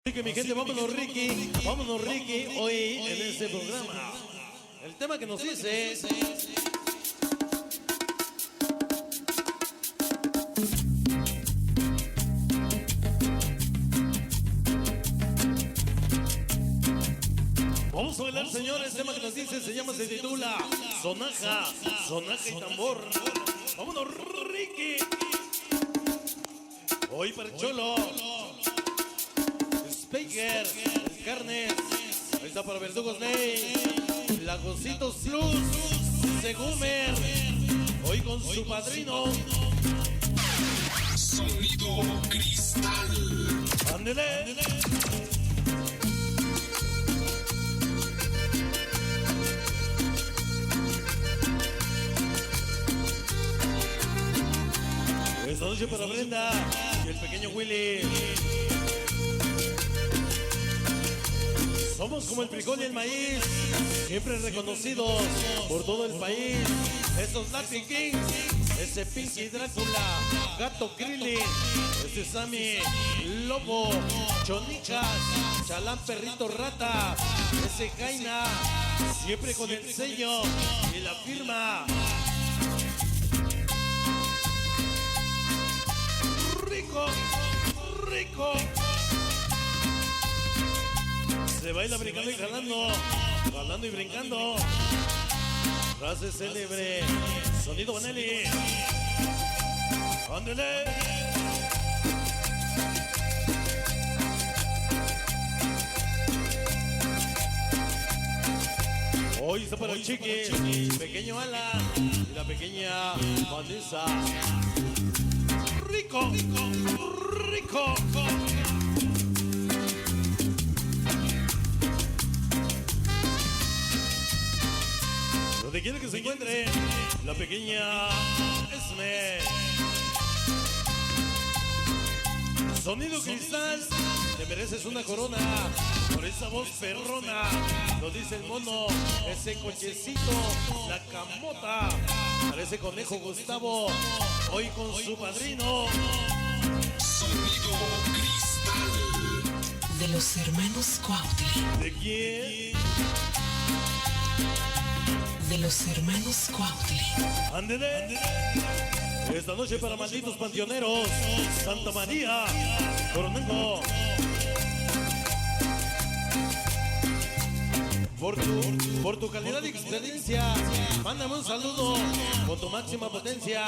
Así que mi gente, vámonos Ricky, hoy en este programa. El tema que nos dice... Vamos a bailar, señores, el tema que nos dice, se titula Sonaja y tambor. Vámonos Ricky. Hoy para el Cholo, Speaker, el Carnes, ahí está para Verdugos Ney, Lagositos Plus, Segumer, hoy con su padrino, Sonido Cristal. ándele. Esta noche para Brenda y el pequeño Willy. Somos como el frijol y el maíz, siempre reconocidos por todo el país. Estos Latin Kings, ese Pinky Drácula, Gato Krillin, ese Sammy, Lobo, Chonichas, Chalán Perrito Rata, ese Jaina, siempre con el sello y la firma. Rico. Se baila brincando y jalando y brincando. Frase célebre, sonido Vanelli. Ándele. Hoy está para el Chiqui, pequeño Alan y la pequeña Vanessa. Rico. Donde quiera que se encuentre la pequeña Esme. Sonido Cristal, te mereces una corona por esa voz perrona. Lo dice el mono, ese cochecito, la camota. Parece conejo Gustavo, hoy con su padrino. Sonido Cristal. De los hermanos Cuautli. ¿De quién? De los hermanos Cuautli. Ándele. Esta noche para malditos panteoneros, Santa María, Coronango. Por tu calidad y experiencia, mándame un saludo con tu máxima potencia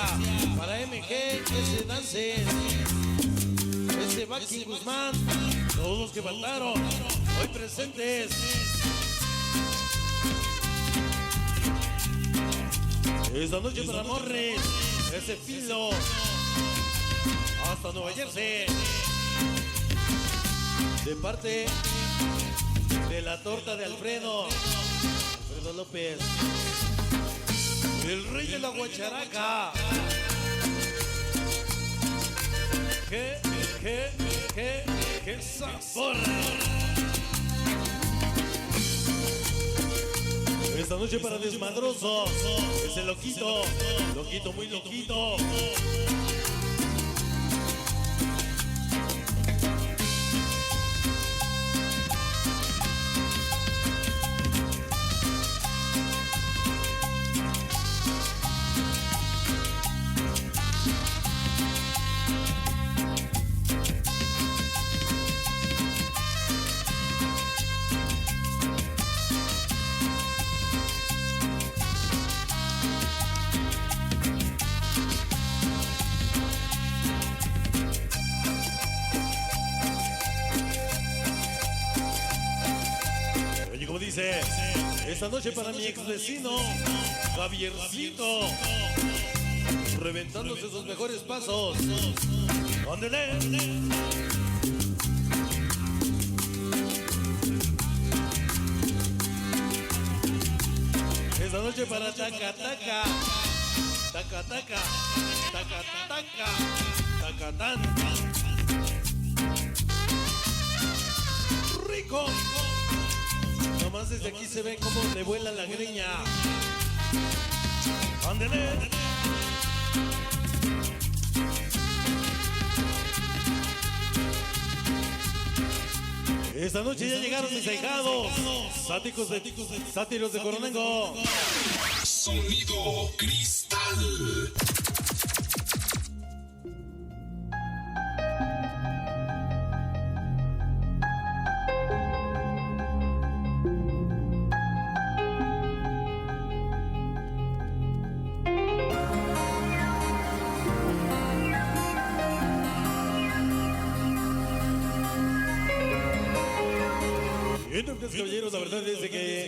para MG, ese Dance, ese Baki Guzmán, todos los que faltaron, hoy presentes. Esta noche para Morris, ese Filo, hasta Nueva Jersey, de parte de la torta de Alfredo López, el rey de la guacharaca. ¡Qué sabor! Esta noche para Desmadroso, ese loquito, muy loquito. Como dice, esta noche para mi ex vecino, Javiercito, reventándose sus mejores pasos. ¡Ándele! Esta noche para Tacataca, Tacatán. Rico. Nomás desde aquí se ve cómo le vuela la greña. ¡Ándele! Esta noche ya llegaron mis ahijados, sátiros de Coronengo. Sonido Cristal. Entonces, caballeros, la verdad es de que